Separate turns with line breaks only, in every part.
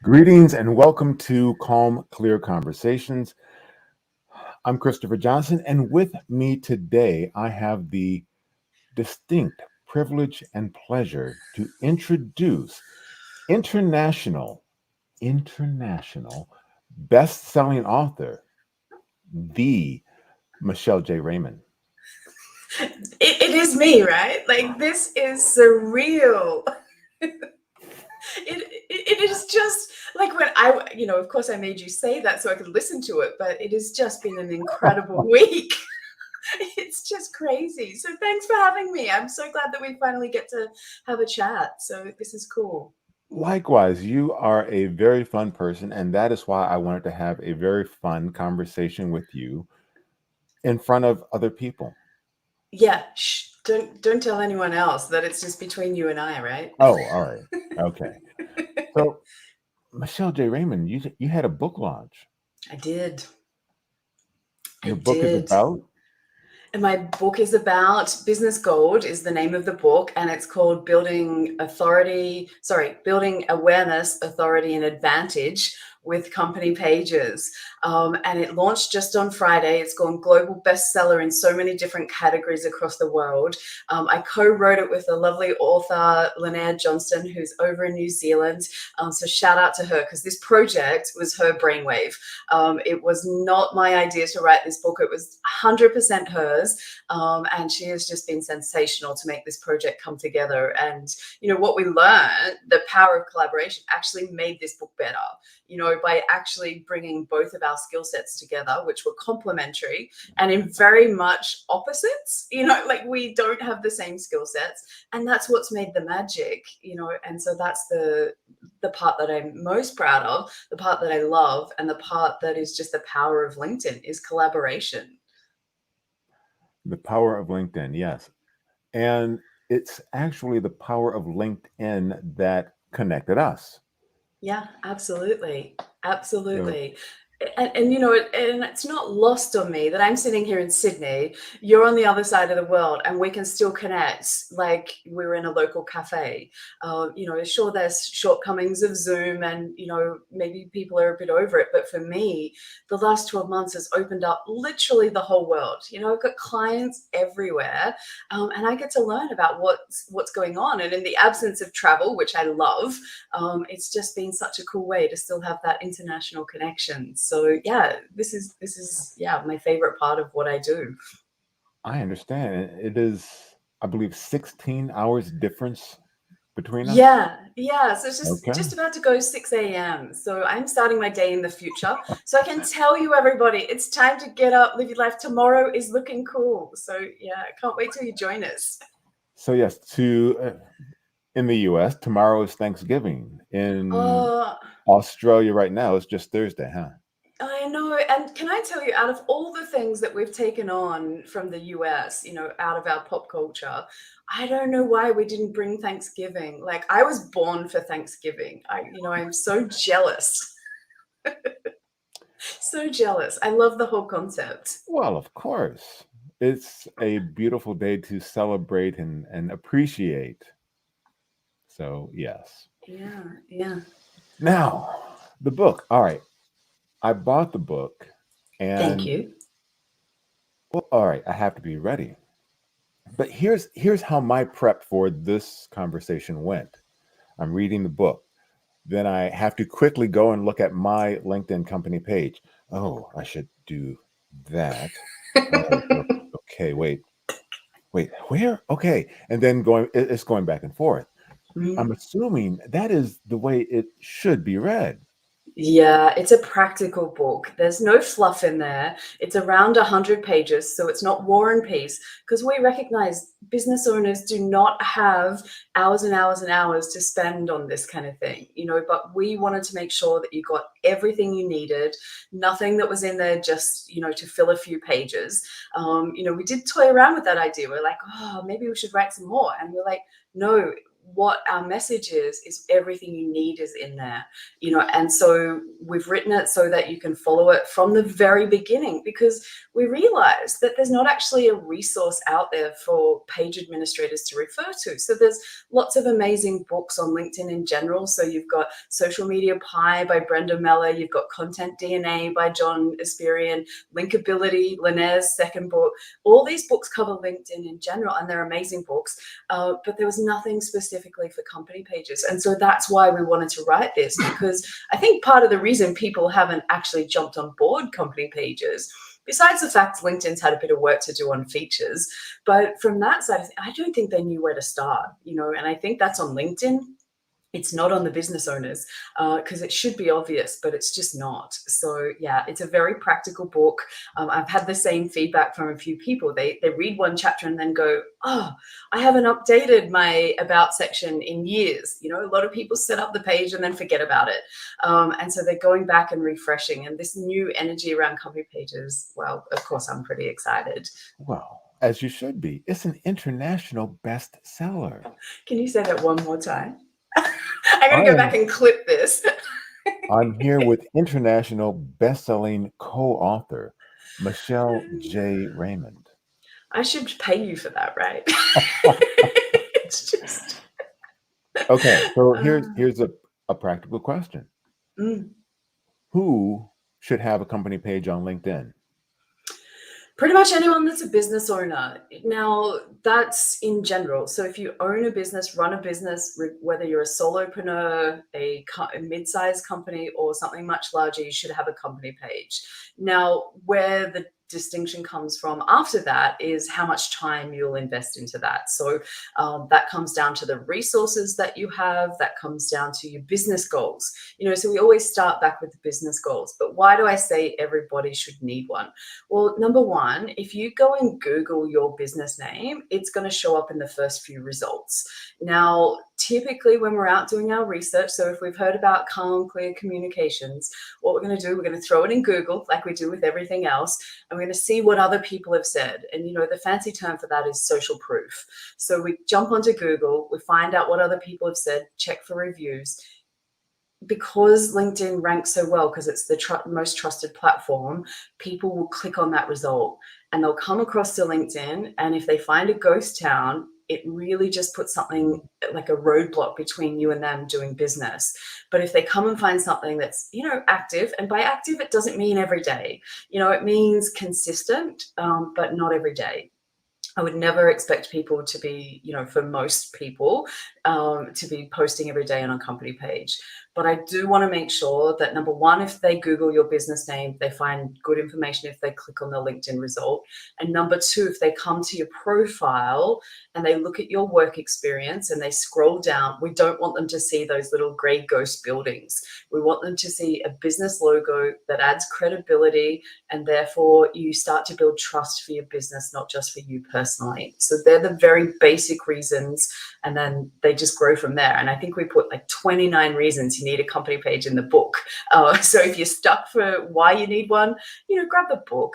Greetings and welcome to Calm, Clear Conversations. I'm Christopher Johnson, and with me today, I have the distinct privilege and pleasure to introduce international, international best-selling author, the Michelle J. Raymond.
It is me, right? Like, this is surreal. It is just like when of course I made you say that so I could listen to it, but it has just been an incredible week. It's just crazy. So thanks for having me. I'm so glad that we finally get to have a chat. So this is cool.
Likewise, you are a very fun person, and that is why I wanted to have a very fun conversation with you in front of other people.
Yeah, shh, don't tell anyone else that it's just between you and I, right?
Oh, all right. Okay. So, Michelle J. Raymond, you had a book launch.
I did. I
Your book is
did.
about?
And my book is about Business Gold is the name of the book, and it's called Building Awareness, Authority, and Advantage with Company Pages. And it launched just on Friday. It's gone global bestseller in so many different categories across the world. I co-wrote it with a lovely author, Lynette Johnston, who's over in New Zealand. So shout out to her, because this project was her brainwave. It was not my idea to write this book. It was 100% hers. And she has just been sensational to make this project come together. And, what we learned, the power of collaboration actually made this book better, by actually bringing both of our skill sets together, which were complementary and in very much opposites, like we don't have the same skill sets. And that's what's made the magic, and so that's the part that I'm most proud of, the part that I love, and the part that is just the power of LinkedIn is collaboration.
The power of LinkedIn, yes. And it's actually the power of LinkedIn that connected us.
Yeah, absolutely.
So,
Absolutely. And it's not lost on me that I'm sitting here in Sydney, you're on the other side of the world, and we can still connect like we're in a local cafe. Sure, there's shortcomings of Zoom, and, maybe people are a bit over it. But for me, the last 12 months has opened up literally the whole world. I've got clients everywhere, and I get to learn about what's going on. And in the absence of travel, which I love, it's just been such a cool way to still have that international connection. So yeah, this is my favorite part of what I do.
I understand. It is, I believe, 16 hours difference between us.
Yeah. So it's just
Okay.
about to go 6 a.m. So I'm starting my day in the future. So I can tell you, everybody, it's time to get up, live your life. Tomorrow is looking cool. So yeah, I can't wait till you join us.
So, yes, in the US, tomorrow is Thanksgiving. In
Uh,
Australia right now, it's just Thursday, huh?
I know. And can I tell you, out of all the things that we've taken on from the US, out of our pop culture, I don't know why we didn't bring Thanksgiving. Like, I was born for Thanksgiving. I'm so jealous. So jealous. I love the whole concept.
Well, of course. It's a beautiful day to celebrate and appreciate. So, yes.
Yeah, yeah.
Now, the book. All right. I bought the book
Thank
and,
you.
well, all right, I have to be ready. But here's how my prep for this conversation went. I'm reading the book. Then I have to quickly go and look at my LinkedIn company page. Oh, I should do that. Oh, okay, wait, where? Okay. And then it's going back and forth. I'm
Mm.
assuming that is the way it should be read.
Yeah, it's a practical book. There's no fluff in there. It's around 100 pages, so it's not War and Peace, because we recognize business owners do not have hours and hours and hours to spend on this kind of thing, but we wanted to make sure that you got everything you needed, nothing that was in there just, to fill a few pages. We did toy around with that idea. We're like, oh, maybe we should write some more. And we're like, no, what our message is everything you need is in there, and so we've written it so that you can follow it from the very beginning, because we realize that there's not actually a resource out there for page administrators to refer to. So there's lots of amazing books on LinkedIn in general. So you've got Social Media Pie by Brenda Meller, you've got Content DNA by John Esperian, Linkability, Linnea's second book. All these books cover LinkedIn in general, and they're amazing books, but there was nothing specifically for company pages. And so that's why we wanted to write this, because I think part of the reason people haven't actually jumped on board company pages, besides the fact LinkedIn's had a bit of work to do on features, but from that side, I don't think they knew where to start, and I think that's on LinkedIn. It's not on the business owners, because it should be obvious, but it's just not. So yeah, it's a very practical book. I've had the same feedback from a few people. They read one chapter and then go, oh, I haven't updated my about section in years. A lot of people set up the page and then forget about it. And so they're going back and refreshing. And this new energy around company pages, well, of course, I'm pretty excited.
Well, as you should be. It's an international bestseller.
Can you say that one more time? I gotta go back and clip this.
I'm here with international best-selling co-author Michelle J. Raymond.
I should pay you for that, right? It's just
Okay, so here's a practical question. Who should have a company page on LinkedIn?
Pretty much anyone that's a business owner. Now, that's in general. So if you own a business, run a business, whether you're a solopreneur, a mid-sized company, or something much larger, you should have a company page. Now, where the distinction comes from after that is how much time you'll invest into that. So that comes down to the resources that you have, that comes down to your business goals. So we always start back with the business goals. But why do I say everybody should need one? Well, number one, if you go and Google your business name, it's going to show up in the first few results. Now, typically when we're out doing our research, so if we've heard about calm, clear communications, what we're going to do, we're going to throw it in Google like we do with everything else, and we're going to see what other people have said. And the fancy term for that is social proof. So we jump onto Google, we find out what other people have said, check for reviews. Because LinkedIn ranks so well, because it's the most trusted platform, people will click on that result and they'll come across to LinkedIn. And if they find a ghost town, it really just puts something like a roadblock between you and them doing business. But if they come and find something that's, active, and by active, it doesn't mean every day, it means consistent, but not every day. I would never expect people to be, for most people, to be posting every day on a company page. But I do want to make sure that, number one, if they Google your business name, they find good information if they click on the LinkedIn result. And number two, if they come to your profile and they look at your work experience and they scroll down, we don't want them to see those little gray ghost buildings. We want them to see a business logo that adds credibility, and therefore you start to build trust for your business, not just for you personally. So they're the very basic reasons, and then they just grow from there. And I think we put like 29 reasons you need a company page in the book. So if you're stuck for why you need one, grab the book.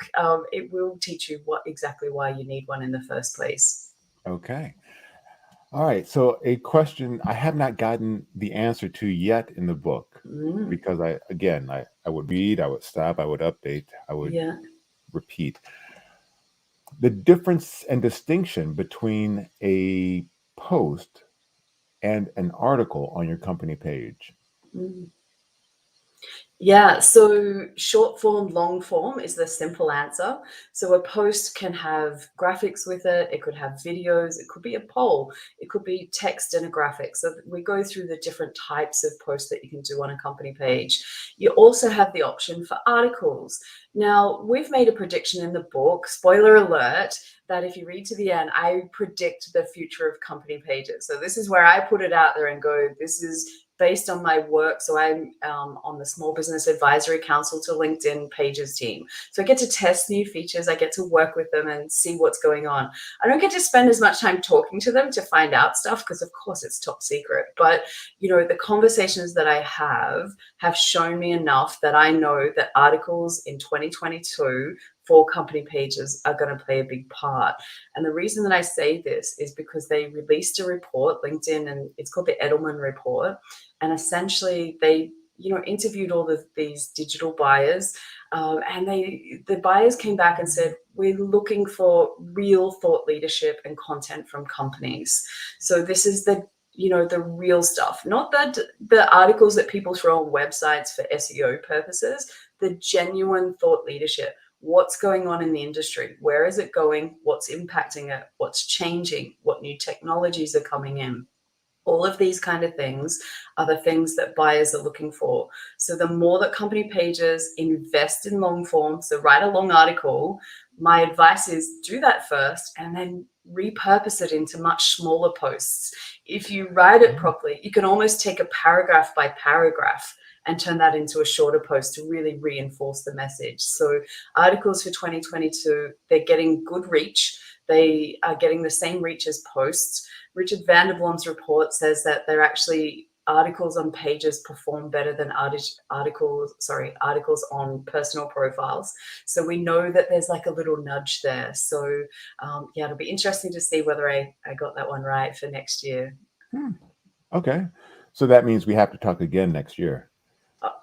It will teach you exactly why you need one in the first place.
Okay. All right. So a question I have not gotten the answer to yet in the book, because I would read, I would stop, I would update, I would repeat. The difference and distinction between a post and an article on your company page.
Yeah, so short form, long form is the simple answer. So a post can have graphics with it. It could have videos. It could be a poll. It could be text and a graphic. So we go through the different types of posts that you can do on a company page. You also have the option for articles. Now, we've made a prediction in the book, spoiler alert, that if you read to the end, I predict the future of company pages. So this is where I put it out there and go, this is based on my work. So I'm on the Small Business Advisory Council to LinkedIn Pages team. So I get to test new features. I get to work with them and see what's going on. I don't get to spend as much time talking to them to find out stuff, because of course it's top secret. But, the conversations that I have shown me enough that I know that articles in 2022 for company pages are going to play a big part. And the reason that I say this is because they released a report, LinkedIn, and it's called the Edelman Report. And essentially they, interviewed all of these digital buyers, and the buyers came back and said, we're looking for real thought leadership and content from companies. So this is the real stuff, not that the articles that people throw on websites for SEO purposes, the genuine thought leadership. What's going on in the industry? Where is it going? What's impacting it? What's changing? What new technologies are coming in? All of these kind of things are the things that buyers are looking for. So the more that company pages invest in long form, so write a long article, my advice is do that first and then repurpose it into much smaller posts. If you write it properly, you can almost take a paragraph by paragraph and turn that into a shorter post to really reinforce the message. So articles for 2022, they're getting good reach. They are getting the same reach as posts. Richard Vanderblom's report says that they're actually articles on pages perform better than articles on personal profiles. So we know that there's like a little nudge there. So it'll be interesting to see whether I got that one right for next year.
Okay. So that means we have to talk again next year.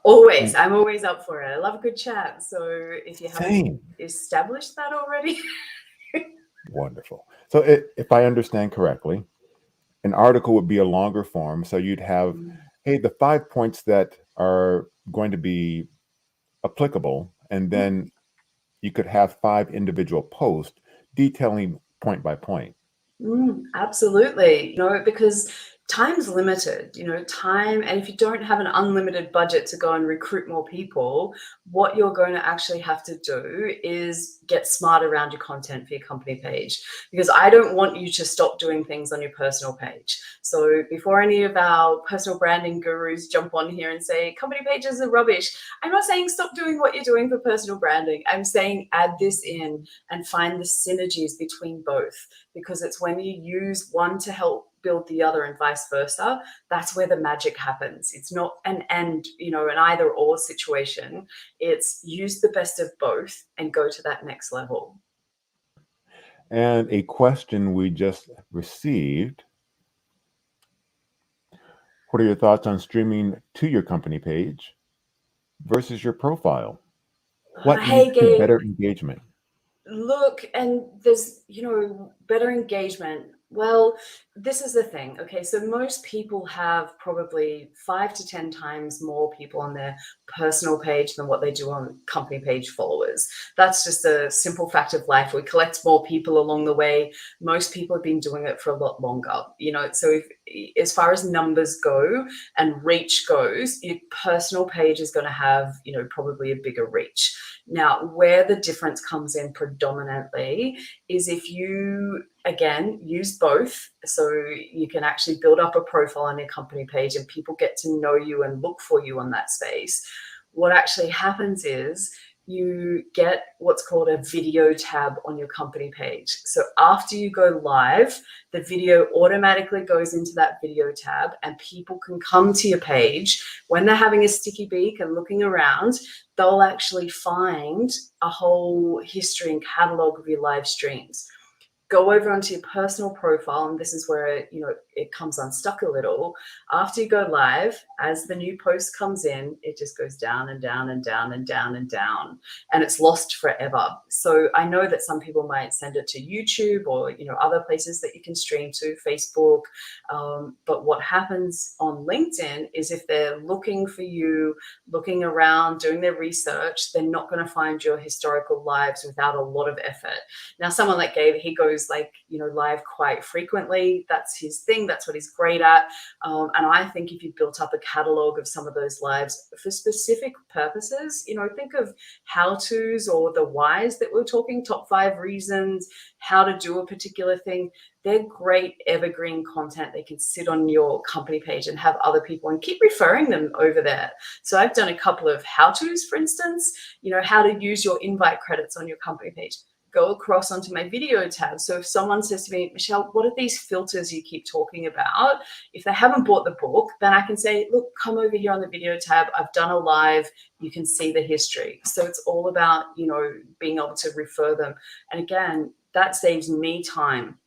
Always. I'm always up for it. I love a good chat. So if you haven't established that already.
Wonderful. So if I understand correctly, an article would be a longer form. So you'd have, hey, the 5 points that are going to be applicable, and then you could have 5 individual posts detailing point by point.
Absolutely. Because time's limited, time. And if you don't have an unlimited budget to go and recruit more people, what you're going to actually have to do is get smart around your content for your company page, because I don't want you to stop doing things on your personal page. So before any of our personal branding gurus jump on here and say company pages are rubbish, I'm not saying stop doing what you're doing for personal branding. I'm saying add this in and find the synergies between both, because it's when you use one to help build the other and vice versa, that's where the magic happens. It's not an either or situation. It's use the best of both and go to that next level.
And a question we just received: what are your thoughts on streaming to your company page versus your profile? What leads to better engagement?
Look, and there's, better engagement. Well, this is the thing. Okay, so most people have probably 5 to 10 times more people on their personal page than what they do on company page followers. That's just a simple fact of life. We collect more people along the way. Most people have been doing it for a lot longer. So as far as numbers go and reach goes, your personal page is going to have, probably a bigger reach. Now, where the difference comes in predominantly is if you, again, use both. So you can actually build up a profile on your company page and people get to know you and look for you on that space. What actually happens is you get what's called a video tab on your company page. So after you go live, the video automatically goes into that video tab and people can come to your page. When they're having a sticky beak and looking around, they'll actually find a whole history and catalog of your live streams. Go over onto your personal profile, and this is where it comes unstuck a little. After you go live, as the new post comes in, it just goes down and down and down and down and down, and it's lost forever. So I know that some people might send it to YouTube or other places that you can stream to, Facebook. But what happens on LinkedIn is if they're looking for you, looking around, doing their research, they're not going to find your historical lives without a lot of effort. Now, someone like Gabe, he goes live quite frequently. That's his thing. That's what he's great at. And I think if you built up a catalog of some of those lives for specific purposes, think of how-tos or the whys that we're talking, top 5 reasons, how to do a particular thing. They're great evergreen content. They can sit on your company page and have other people and keep referring them over there. So I've done a couple of how-tos, for instance, how to use your invite credits on your company page. go across onto my video tab. So if someone says to me, Michelle, what are these filters you keep talking about? If they haven't bought the book, then I can say, look, come over here on the video tab. I've done a live. You can see the history. So it's all about, being able to refer them. And again, that saves me time.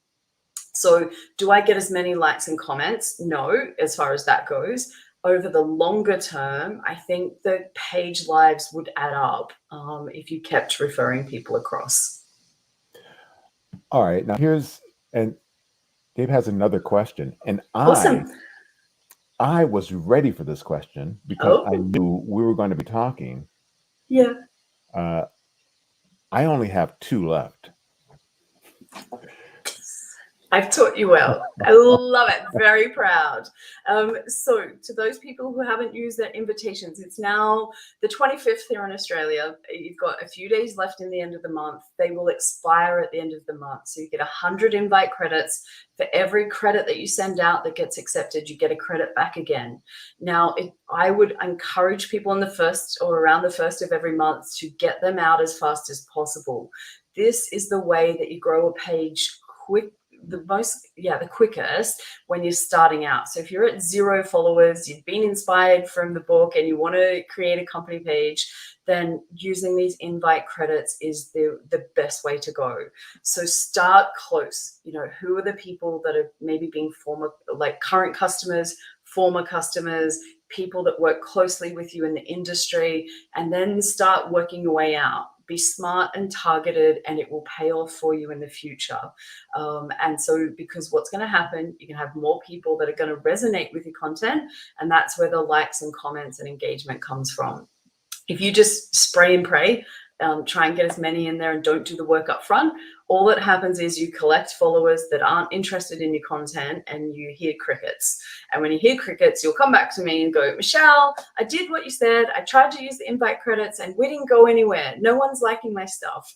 So do I get as many likes and comments? No, as far as that goes. Over the longer term, I think the page lives would add up if you kept referring people across.
All right. Now and Dave has another question. And
Awesome.
I was ready for this question because I knew we were going to be talking.
Yeah.
I only have 2 left.
I've taught you well. I love it. Very proud. So to those people who haven't used their invitations, it's now the 25th here in Australia. You've got a few days left in the end of the month. They will expire at the end of the month. So you get 100 invite credits. For every credit that you send out that gets accepted, you get a credit back again. Now, I would encourage people on the 1st or around the 1st of every month to get them out as fast as possible. This is the way that you grow a page the quickest when you're starting out. So if you're at 0 followers, you've been inspired from the book and you want to create a company page, then using these invite credits is the best way to go. So start close. Who are the people that have maybe been current customers, former customers, people that work closely with you in the industry, and then start working your way out. Be smart and targeted, and it will pay off for you in the future. And so because what's going to happen, you can have more people that are going to resonate with your content, and that's where the likes and comments and engagement comes from. If you just spray and pray, try and get as many in there and don't do the work up front, all that happens is you collect followers that aren't interested in your content and you hear crickets. And when you hear crickets, you'll come back to me and go, Michelle, I did what you said. I tried to use the invite credits and we didn't go anywhere. No one's liking my stuff.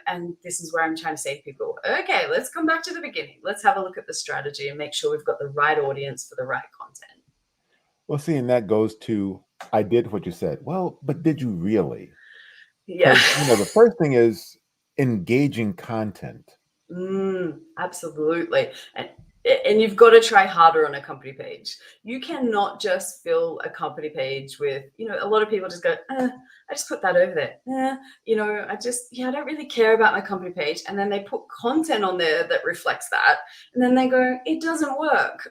And this is where I'm trying to say to people, okay, let's come back to the beginning. Let's have a look at the strategy and make sure we've got the right audience for the right content.
Well, see, and that goes to, I did what you said. Well, but did you really?
Yeah.
The first thing is engaging content.
Absolutely. And you've got to try harder on a company page. You cannot just fill a company page with, a lot of people just go, I just put that over there. I don't really care about my company page. And then they put content on there that reflects that. And then they go, it doesn't work.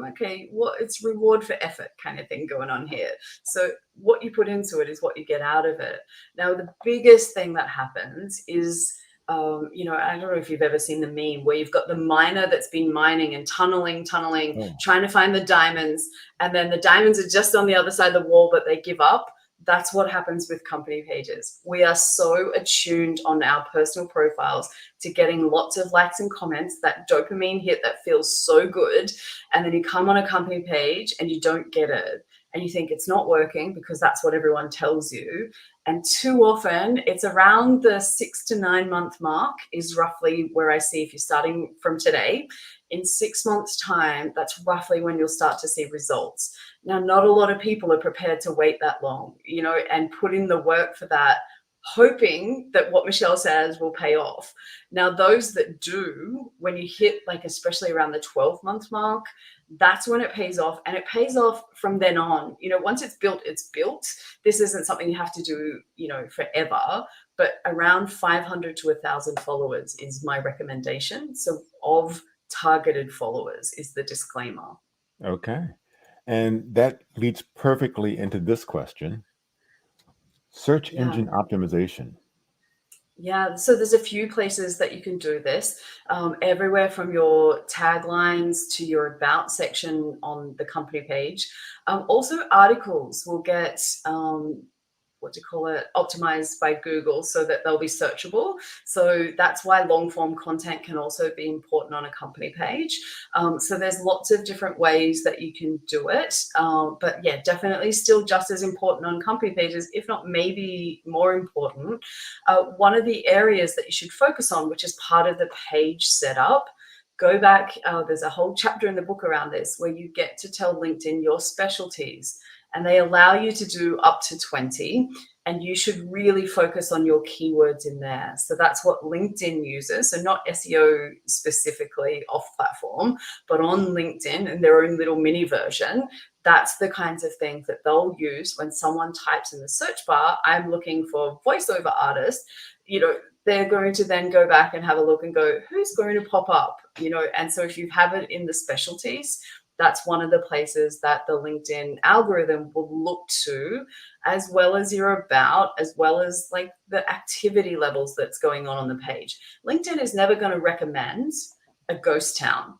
Okay, it's reward for effort kind of thing going on here. So what you put into it is what you get out of it. Now, the biggest thing that happens is, I don't know if you've ever seen the meme where you've got the miner that's been mining and tunneling, trying to find the diamonds. And then the diamonds are just on the other side of the wall, but they give up. That's what happens with company pages. We are so attuned on our personal profiles to getting lots of likes and comments, that dopamine hit that feels so good. And then you come on a company page and you don't get it. And you think it's not working because that's what everyone tells you. And too often it's around the 6 to 9 month mark is roughly where I see if you're starting from today. In 6 months' time, that's roughly when you'll start to see results. Now, not a lot of people are prepared to wait that long, and put in the work for that, hoping that what Michelle says will pay off. Now, those that do, when you hit especially around the 12-month mark, that's when it pays off, and it pays off from then on. Once it's built, it's built. This isn't something you have to do, forever, but around 500 to 1,000 followers is my recommendation. So of targeted followers is the disclaimer.
Okay. And that leads perfectly into this question. Search engine optimization.
Yeah, so there's a few places that you can do this, everywhere from your taglines to your about section on the company page. Also, articles will get optimized by Google so that they'll be searchable. So that's why long form content can also be important on a company page. So there's lots of different ways that you can do it. But yeah, definitely still just as important on company pages, if not maybe more important. One of the areas that you should focus on, which is part of the page setup, go back, there's a whole chapter in the book around this where you get to tell LinkedIn your specialties. and they allow you to do up to 20. And you should really focus on your keywords in there. So that's what LinkedIn uses. So not SEO specifically off platform, but on LinkedIn in their own little mini version. That's the kinds of things that they'll use when someone types in the search bar, I'm looking for voiceover artist, they're going to then go back and have a look and go, who's going to pop up, and so if you have it in the specialties, that's one of the places that the LinkedIn algorithm will look to, as well as your about, as well as like the activity levels that's going on the page. LinkedIn is never going to recommend a ghost town,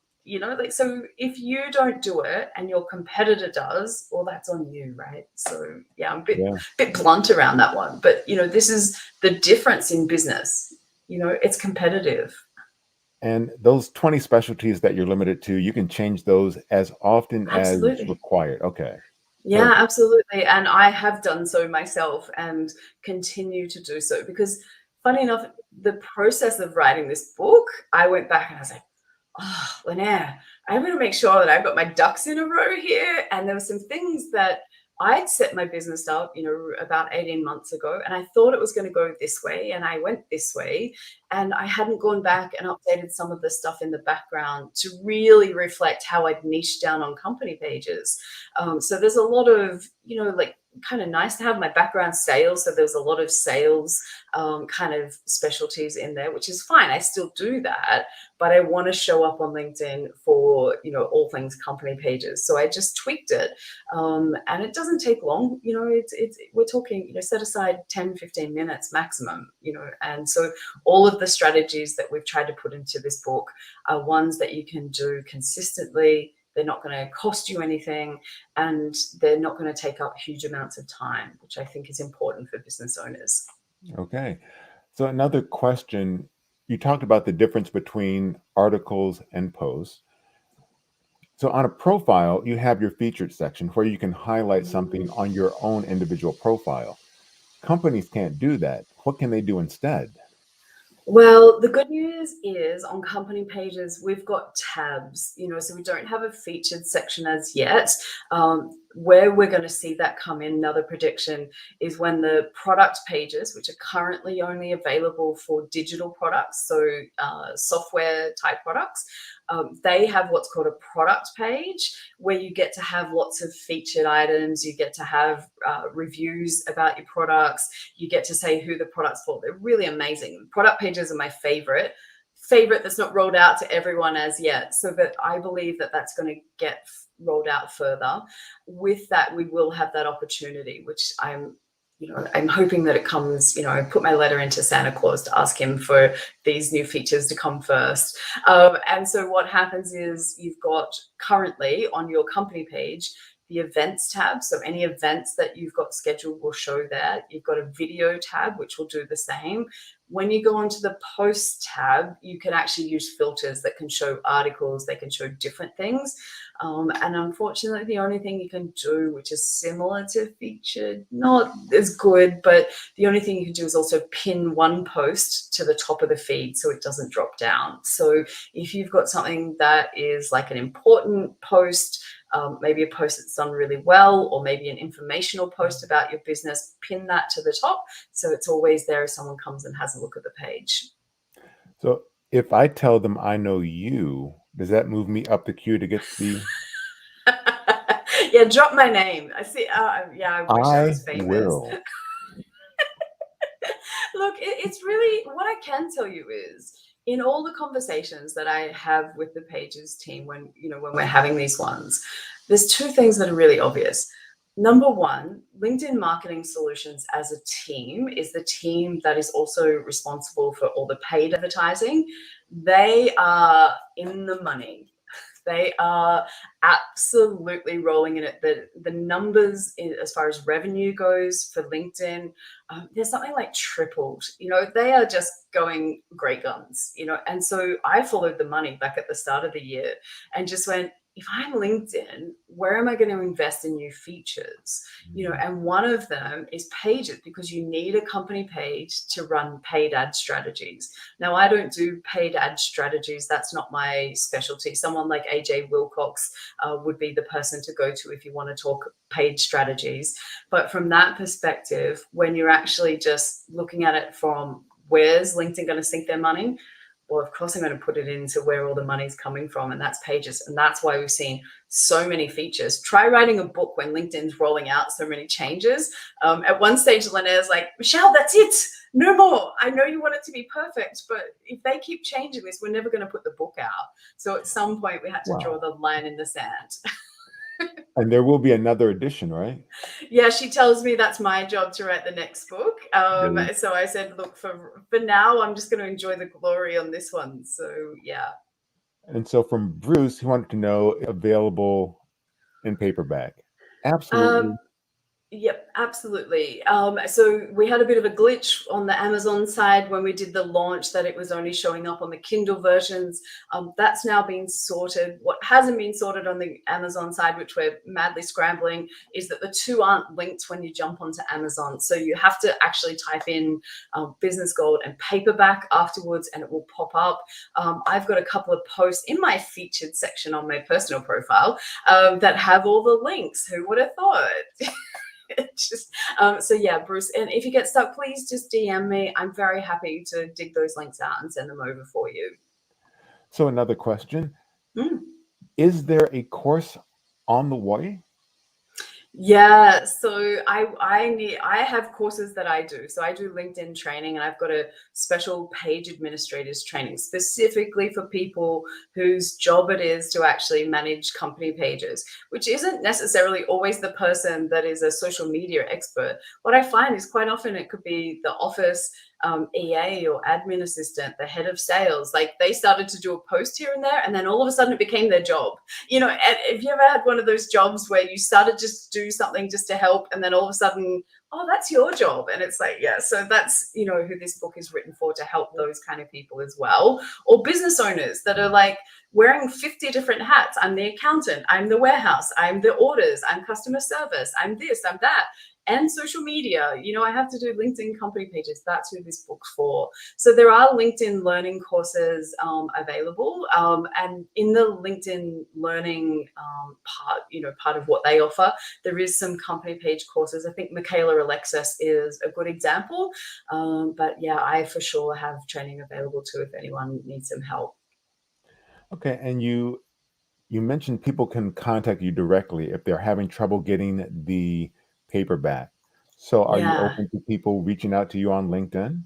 so if you don't do it and your competitor does, well, that's on you, right? So yeah, I'm a bit blunt around that one, but this is the difference in business. It's competitive.
And those 20 specialties that you're limited to, you can change those as often as required. Okay.
Yeah, perfect. Absolutely. And I have done so myself and continue to do so, because funny enough, the process of writing this book, I went back and I was like, oh, Linaire, I'm going to make sure that I've got my ducks in a row here. And there were some things that I'd set my business up, about 18 months ago, and I thought it was going to go this way, and I went this way, and I hadn't gone back and updated some of the stuff in the background to really reflect how I'd niched down on company pages. So there's a lot of, kind of nice to have my background sales. So there's a lot of sales kind of specialties in there, which is fine. I still do that, but I want to show up on LinkedIn for, all things company pages. So I just tweaked it. And it doesn't take long, we're talking, set aside 10, 15 minutes maximum, and so all of the strategies that we've tried to put into this book are ones that you can do consistently. They're not going to cost you anything, and they're not going to take up huge amounts of time, which I think is important for business owners.
Okay. So another question, you talked about the difference between articles and posts. So on a profile, you have your featured section where you can highlight something on your own individual profile. Companies can't do that. What can they do instead?
Well, the good news is on company pages, we've got tabs, so we don't have a featured section as yet. Where we're going to see that come in, another prediction, is when the product pages, which are currently only available for digital products, so software type products, they have what's called a product page, where you get to have lots of featured items, you get to have reviews about your products, you get to say who the product's for. They're really amazing. Product pages are my favorite that's not rolled out to everyone as yet, so that I believe that that's going to get rolled out further. With that, we will have that opportunity, which I'm hoping that it comes, I put my letter into Santa Claus to ask him for these new features to come first. And so what happens is you've got currently on your company page, the events tab. So any events that you've got scheduled will show there. You've got a video tab, which will do the same. When you go onto the post tab, you can actually use filters that can show articles, they can show different things. And unfortunately, the only thing you can do, which is similar to featured, not as good, but the only thing you can do is also pin one post to the top of the feed so it doesn't drop down. So if you've got something that is like an important post, maybe a post that's done really well, or maybe an informational post about your business, pin that to the top so it's always there if someone comes and has a look at the page.
So if I tell them I know you, does that move me up the queue to get the...
Yeah, drop my name. I see. Yeah, I wish I was famous.
Will.
Look, it's really, what I can tell you is, in all the conversations that I have with the Pages team when we're having these ones, there's two things that are really obvious. Number one, LinkedIn Marketing Solutions as a team is the team that is also responsible for all the paid advertising. They are in the money. They are absolutely rolling in it. The numbers as far as revenue goes for LinkedIn, there's something like tripled. They are just going great guns, and so I followed the money back at the start of the year and just went, if I'm LinkedIn, where am I going to invest in new features? And one of them is pages, because you need a company page to run paid ad strategies. Now, I don't do paid ad strategies. That's not my specialty. Someone like AJ Wilcox would be the person to go to if you want to talk paid strategies. But from that perspective, when you're actually just looking at it from where's LinkedIn going to sink their money? Well, of course, I'm going to put it into where all the money's coming from, and that's pages. And that's why we've seen so many features. Try writing a book when LinkedIn's rolling out so many changes. At one stage, Linnea's like, Michelle, that's it. No more. I know you want it to be perfect, but if they keep changing this, we're never going to put the book out. So at some point, we had to draw the line in the sand.
And there will be another edition, right?
Yeah, she tells me that's my job to write the next book. So I said, look, for now, I'm just going to enjoy the glory on this one. So yeah.
And so from Bruce, he wanted to know available in paperback. Absolutely.
Yep, absolutely. So we had a bit of a glitch on the Amazon side when we did the launch, that it was only showing up on the Kindle versions. That's now been sorted. What hasn't been sorted on the Amazon side, which we're madly scrambling, is that the two aren't linked when you jump onto Amazon. So you have to actually type in Business Gold and Paperback afterwards, and it will pop up. I've got a couple of posts in my featured section on my personal profile that have all the links. Who would have thought? So yeah, Bruce, and if you get stuck, please just DM me. I'm very happy to dig those links out and send them over for you.
So another question. Is there a course on the way?
Yeah, so I have courses that I do. So I do LinkedIn training, and I've got a special page administrators training specifically for people whose job it is to actually manage company pages, which isn't necessarily always the person that is a social media expert. What I find is quite often it could be the office EA or admin assistant, the head of sales. Like, they started to do a post here and there, and then all of a sudden it became their job. Have you ever had one of those jobs where you started just to do something just to help, and then all of a sudden, oh, that's your job? And it's like, yeah, so that's, who this book is written for, to help those kind of people as well. Or business owners that are like wearing 50 different hats. I'm the accountant, I'm the warehouse, I'm the orders, I'm customer service, I'm this, I'm that. And social media, I have to do LinkedIn company pages. That's who this book's for. So there are LinkedIn learning courses available. And in the LinkedIn learning part of what they offer, there is some company page courses. I think Michaela Alexis is a good example. But yeah, I for sure have training available too if anyone needs some help.
Okay. And you mentioned people can contact you directly if they're having trouble getting the paperback. So are you
Yeah.
open to people reaching out to you on LinkedIn?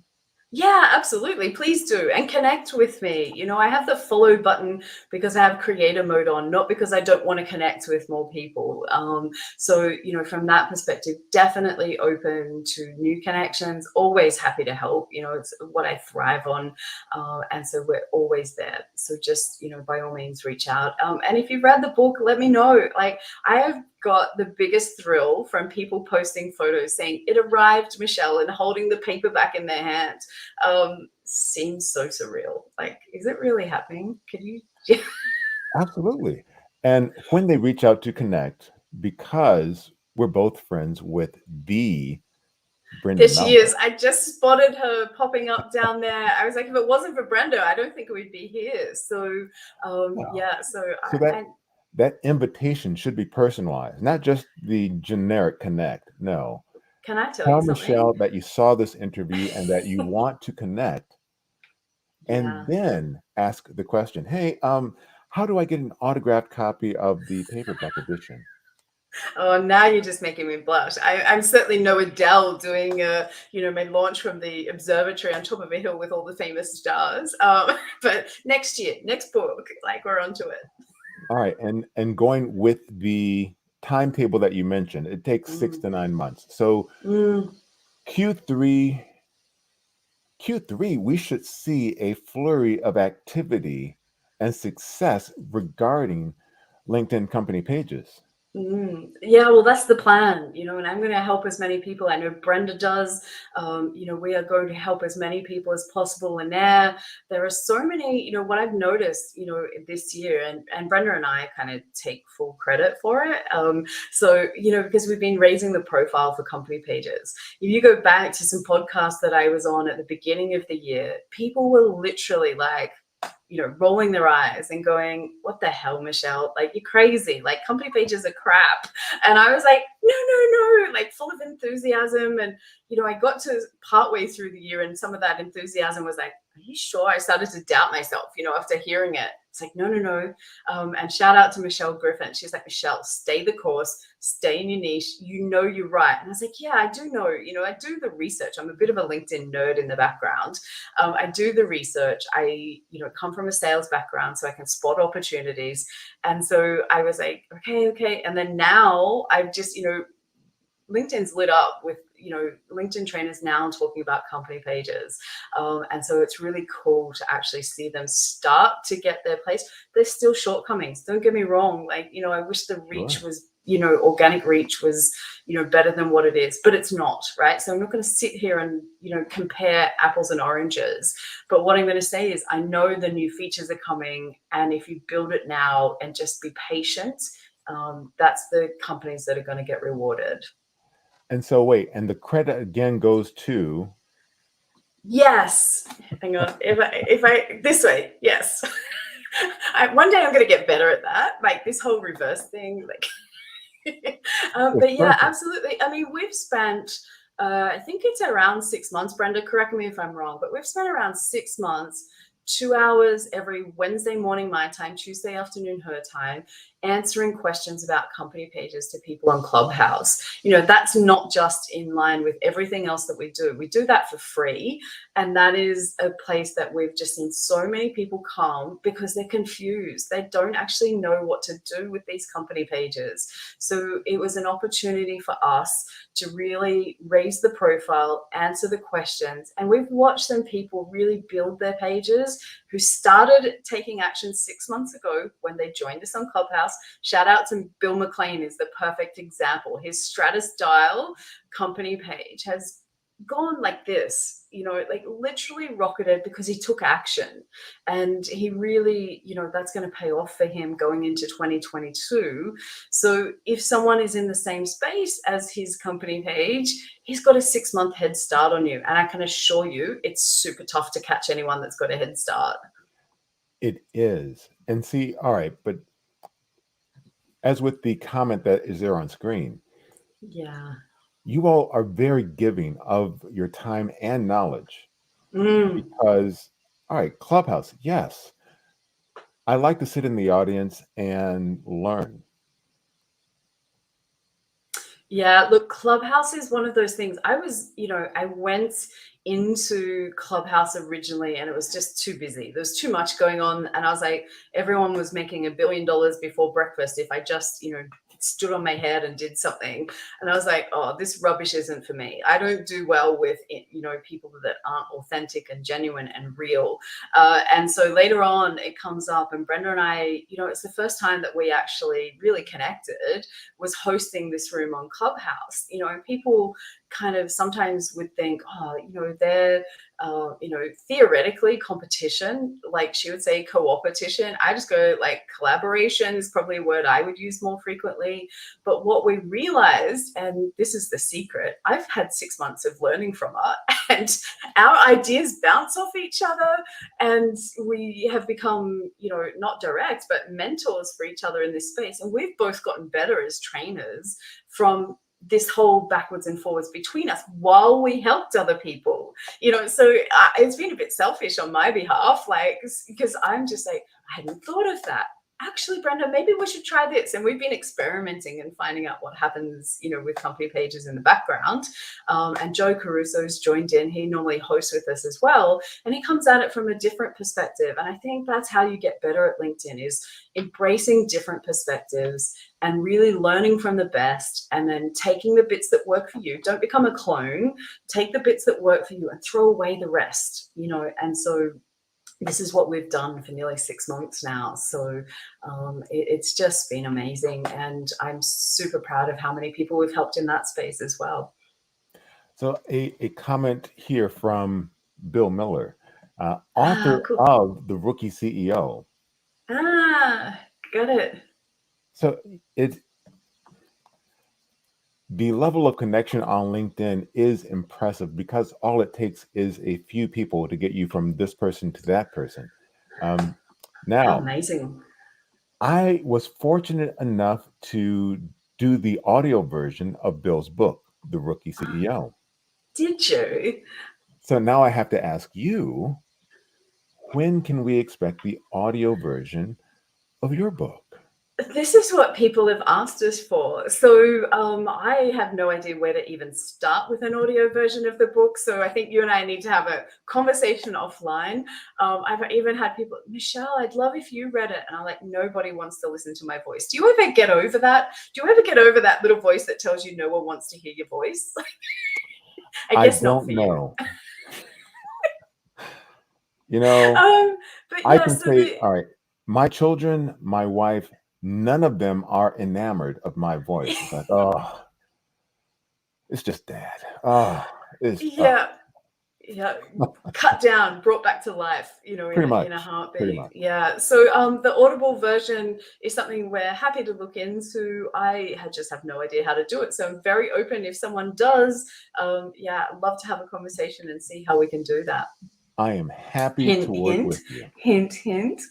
Yeah, absolutely. Please do. And connect with me. I have the follow button because I have creator mode on, not because I don't want to connect with more people. So, from that perspective, definitely open to new connections, always happy to help. It's what I thrive on. And so we're always there. So just, by all means, reach out. And if you've read the book, let me know. Like, I have got the biggest thrill from people posting photos saying it arrived, Michelle, and holding the paperback in their hand. Seems so surreal. Like, is it really happening? Can you?
Absolutely. And when they reach out to connect, because we're both friends with the Brenda
There she
Mello.
is. I just spotted her popping up down there. I was like, if it wasn't for Brenda, I don't think we'd be here. So,
Wow.
yeah. So
So that invitation should be personalized, not just the generic connect. No.
can I tell you
Tell
something?
Michelle that you saw this interview and that you want to connect, and
Yeah.
then ask the question, hey, how do I get an autographed copy of the paperback edition?
Oh, now you're just making me blush. I'm certainly no Adele doing, my launch from the observatory on top of a hill with all the famous stars. But next year, next book, like, we're onto it.
All right, and going with the timetable that you mentioned, it takes 6 to 9 months. So
Mm.
Q3, Q3, we should see a flurry of activity and success regarding LinkedIn company pages.
Yeah, well, that's the plan, and I'm going to help as many people. I know Brenda does. We are going to help as many people as possible. And there are so many, what I've noticed, this year, and Brenda and I kind of take full credit for it. So, because we've been raising the profile for company pages. If you go back to some podcasts that I was on at the beginning of the year, people were literally like, rolling their eyes and going, what the hell, Michelle? Like, you're crazy. Like, company pages are crap. And I was like, no, like full of enthusiasm. And, I got to partway through the year and some of that enthusiasm was like, are you sure? I started to doubt myself, after hearing it. It's like, no. And shout out to Michelle Griffin. She's like, Michelle, stay the course, stay in your niche. You're right. And I was like, yeah, I do know. I do the research. I'm a bit of a LinkedIn nerd in the background. I do the research. I, come from a sales background, so I can spot opportunities. And so I was like, okay. And then now I've just, LinkedIn's lit up with, LinkedIn trainers now talking about company pages. And so it's really cool to actually see them start to get their place. There's still shortcomings. Don't get me wrong. Like, I wish the reach was, organic reach was, better than what it is, but it's not, right? So I'm not going to sit here and, compare apples and oranges. But what I'm going to say is I know the new features are coming. And if you build it now and just be patient, that's the companies that are going to get rewarded.
And so wait, and the credit again goes to.
Yes. Hang on. If I this way, yes. One day I'm going to get better at that. Like this whole reverse thing. Like, but yeah,
Perfect.
absolutely. I mean, we've spent. I think it's around 6 months. Brenda, correct me if I'm wrong, but we've spent around 6 months. 2 hours every Wednesday morning, my time, Tuesday afternoon, her time, answering questions about company pages to people on Clubhouse. That's not just in line with everything else that we do. We do that for free. And that is a place that we've just seen so many people come because they're confused. They don't actually know what to do with these company pages. So it was an opportunity for us to really raise the profile, answer the questions. And we've watched some people really build their pages who started taking action 6 months ago when they joined us on Clubhouse. Shout out to Bill McLean is the perfect example. His Stratus Dial company page has gone like this, like literally rocketed because he took action. And he really, that's going to pay off for him going into 2022. So if someone is in the same space as his company page, he's got a 6-month head start on you. And I can assure you it's super tough to catch anyone that's got a head start.
It is. And see, all right, but as with the comment that is there on screen,
Yeah.
you all are very giving of your time and knowledge because, all right, Clubhouse, yes. I like to sit in the audience and learn.
Yeah, look, Clubhouse is one of those things. I went into Clubhouse originally and it was just too busy. There was too much going on. And I was like, everyone was making $1 billion before breakfast if I just, stood on my head and did something. And I was like, oh, this rubbish isn't for me. I don't do well with, people that aren't authentic and genuine and real. And so later on it comes up and Brenda and I, it's the first time that we actually really connected was hosting this room on Clubhouse. People kind of sometimes would think, oh, they're, theoretically competition, like she would say co-opetition. I just go like collaboration is probably a word I would use more frequently. But what we realized, and this is the secret, I've had 6 months of learning from her and our ideas bounce off each other and we have become, not direct, but mentors for each other in this space. And we've both gotten better as trainers from this whole backwards and forwards between us while we helped other people, so it's been a bit selfish on my behalf, like, because I'm just like, I hadn't thought of that. Actually, Brenda, maybe we should try this. And we've been experimenting and finding out what happens, with company pages in the background. And Joe Caruso's joined in. He normally hosts with us as well. And he comes at it from a different perspective. And I think that's how you get better at LinkedIn is embracing different perspectives and really learning from the best and then taking the bits that work for you. Don't become a clone. Take the bits that work for you and throw away the rest, And so this is what we've done for nearly 6 months now. So it's just been amazing. And I'm super proud of how many people we've helped in that space as well.
So a comment here from Bill Miller, author
Cool.
of The Rookie CEO.
Got it.
So the level of connection on LinkedIn is impressive because all it takes is a few people to get you from this person to that person.
How
Now,
amazing.
I was fortunate enough to do the audio version of Bill's book, The Rookie CEO.
Did you?
So now I have to ask you, when can we expect the audio version of your book?
This is what people have asked us for. So I have no idea where to even start with an audio version of the book. So I think you and I need to have a conversation offline. I've even had people, Michelle, I'd love if you read it. And I'm like, nobody wants to listen to my voice. Do you ever get over that? Do you ever get over that little voice that tells you no one wants to hear your voice? I guess not for
don't
you.
know. You know,
But
I
yeah,
can
so
say, all right, my children, my wife, none of them are enamored of my voice. It's like, oh, it's just dad. Oh,
yeah. Yeah, cut down, brought back to life,
pretty
in a
much.
heartbeat. Yeah. So the Audible version is something we're happy to look into. Just have no idea how to do it, so I'm very open if someone does. Yeah, I'd love to have a conversation and see how we can do that.
I am happy to
Hint,
work
hint,
with you.
hint, hint.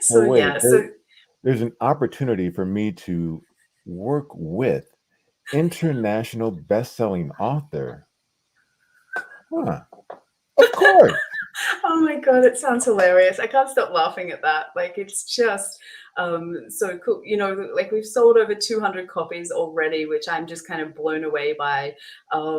So
Well, wait,
yeah, so
there's an opportunity for me to work with international best-selling author. Huh. Of course.
oh my god, it sounds hilarious. I can't stop laughing at that. Like it's just so cool. Like we've sold over 200 copies already, which I'm just kind of blown away by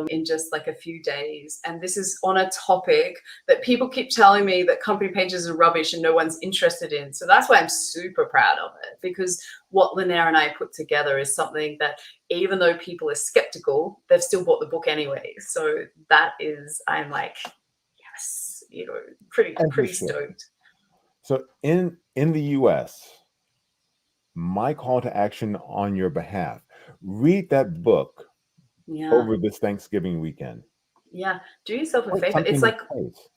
in just like a few days. And this is on a topic that people keep telling me that company pages are rubbish and no one's interested in. So that's why I'm super proud of it, because what Linaire and I put together is something that even though people are skeptical, they've still bought the book anyway. So that is, I'm like, yes,
As you
pretty
should.
stoked.
So in the US, my call to action on your behalf, read that book
Yeah.
over this Thanksgiving weekend.
Yeah. Do yourself a
Put
favor. It's
something in
like
place.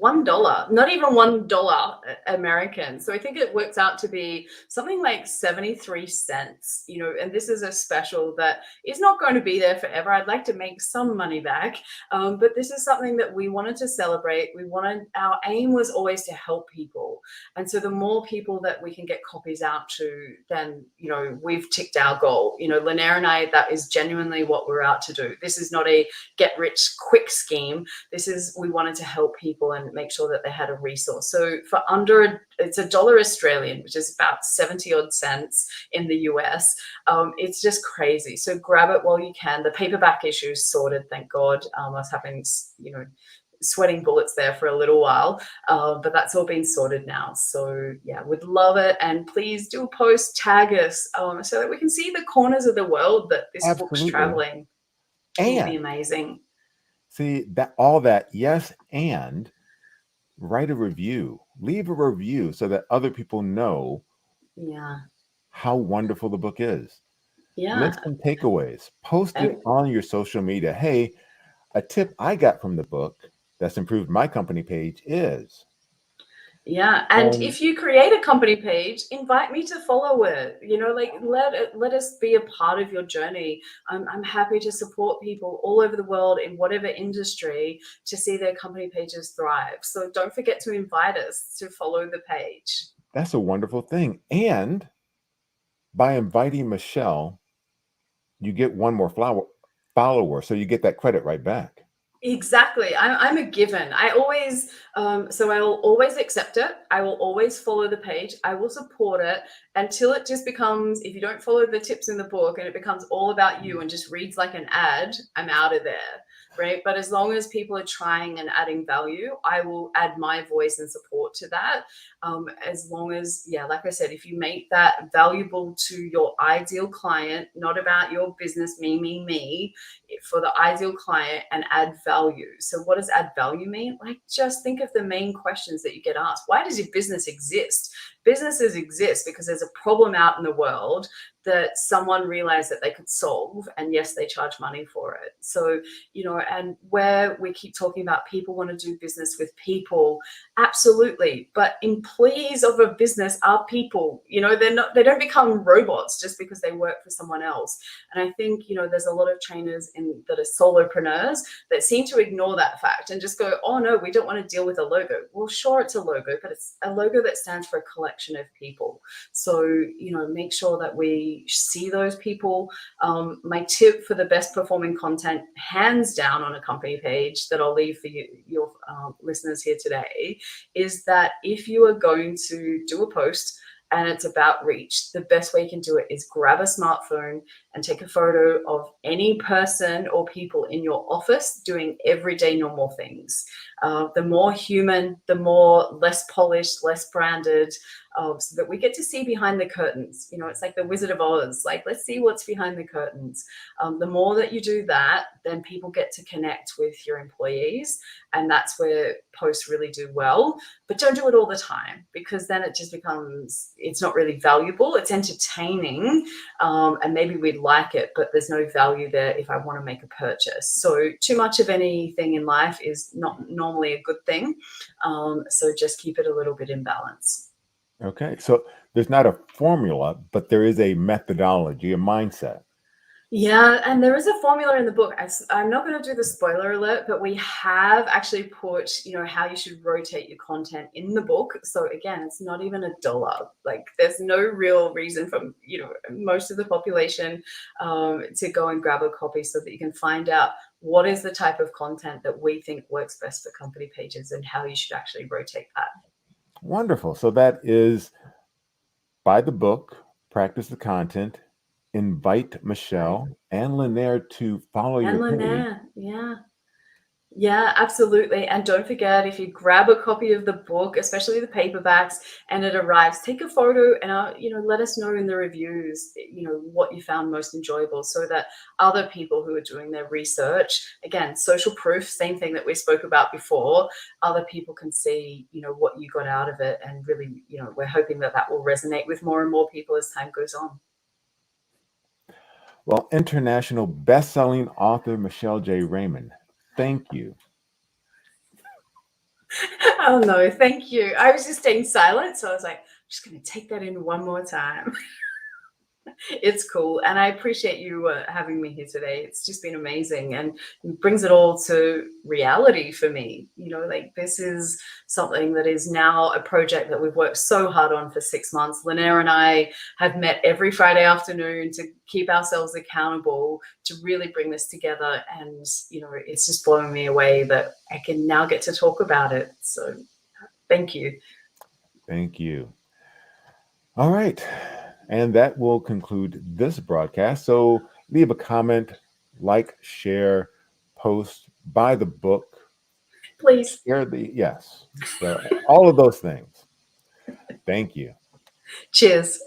$1, not even $1 American. So I think it works out to be something like 73 cents, and this is a special that is not going to be there forever. I'd like to make some money back. But this is something that we wanted to celebrate. Our aim was always to help people. And so the more people that we can get copies out to, then, we've ticked our goal. Linaire and I, that is genuinely what we're out to do. This is not a get rich quick scheme. We wanted to help people and make sure that they had a resource. So for it's $1 Australian, which is about 70 odd cents in the US. It's just crazy. So grab it while you can. The paperback issue is sorted, thank God. I was having, sweating bullets there for a little while, but that's all been sorted now. So yeah, would love it. And please do post, tag us, so that we can see the corners of the world that this book's
Absolutely.
traveling. It would be
And
amazing.
see that, yes, and write a review. Leave a review so that other people know how wonderful the book is. List some takeaways. Post it on your social media. Hey, a tip I got from the book that's improved my company page is.
Yeah, and if you create a company page, invite me to follow it. Let us be a part of your journey. I'm happy to support people all over the world in whatever industry to see their company pages thrive. So don't forget to invite us to follow the page.
That's a wonderful thing. And by inviting Michelle, you get one more follower, so you get that credit right back.
Exactly. I'm a given. I always, so I will always accept it. I will always follow the page. I will support it until it just becomes, if you don't follow the tips in the book and it becomes all about you and just reads like an ad, I'm out of there. right? But as long as people are trying and adding value, I will add my voice and support to that. As long as, yeah, like I said, if you make that valuable to your ideal client, not about your business, me, for the ideal client, and add value. So what does add value mean? Like, just think of the main questions that you get asked. Why does your business exist? Businesses exist because there's a problem out in the world that someone realized that they could solve, and yes, they charge money for it. So, and where we keep talking about people want to do business with people, absolutely, but employees of a business are people. They don't become robots just because they work for someone else. And I think there's a lot of trainers that are solopreneurs that seem to ignore that fact and just go, oh no, we don't want to deal with a logo. Well, sure, it's a logo, but it's a logo that stands for a collection of people. So make sure that we see those people. My tip for the best performing content, hands down, on a company page that I'll leave for your listeners here today, is that if you are going to do a post and it's about reach, the best way you can do it is grab a smartphone and take a photo of any person or people in your office doing everyday normal things. The more human, the more less polished, less branded, so that we get to see behind the curtains. It's like the Wizard of Oz. Like, let's see what's behind the curtains. The more that you do that, then people get to connect with your employees, and that's where posts really do well. But don't do it all the time, because then it just becomes, it's not really valuable. It's entertaining, and maybe we'd like it, but there's no value there if I want to make a purchase. So too much of anything in life is not normally a good thing. So just keep it a little bit in balance.
Okay, so there's not a formula, but there is a methodology, a mindset.
Yeah, and there is a formula in the book. I'm not going to do the spoiler alert, but we have actually put, how you should rotate your content in the book. So again, it's not even $1. Like, there's no real reason for, most of the population to go and grab a copy, so that you can find out what is the type of content that we think works best for company pages and how you should actually rotate that.
Wonderful. So that is buy the book, practice the content, invite Michelle and Lanier to follow
And
your page.
Lynette, yeah. Yeah, absolutely. And don't forget, if you grab a copy of the book, especially the paperbacks, and it arrives, take a photo and let us know in the reviews, what you found most enjoyable, so that other people who are doing their research, again, social proof, same thing that we spoke about before, other people can see, what you got out of it. And really, we're hoping that will resonate with more and more people as time goes on.
Well, international best-selling author Michelle J. Raymond, thank you.
Oh no, thank you. I was just staying silent, so I was like, I'm just going to take that in one more time. It's cool, and I appreciate you having me here today. It's just been amazing, and it brings it all to reality for me. Like, this is something that is now a project that we've worked so hard on for 6 months. Lanier and I have met every Friday afternoon to keep ourselves accountable, to really bring this together, and it's just blowing me away that I can now get to talk about it. So thank you.
Thank you. All right. And that will conclude this broadcast. So leave a comment, like, share, post, buy the book,
Please.
share yes. So all of those things. Thank you.
Cheers.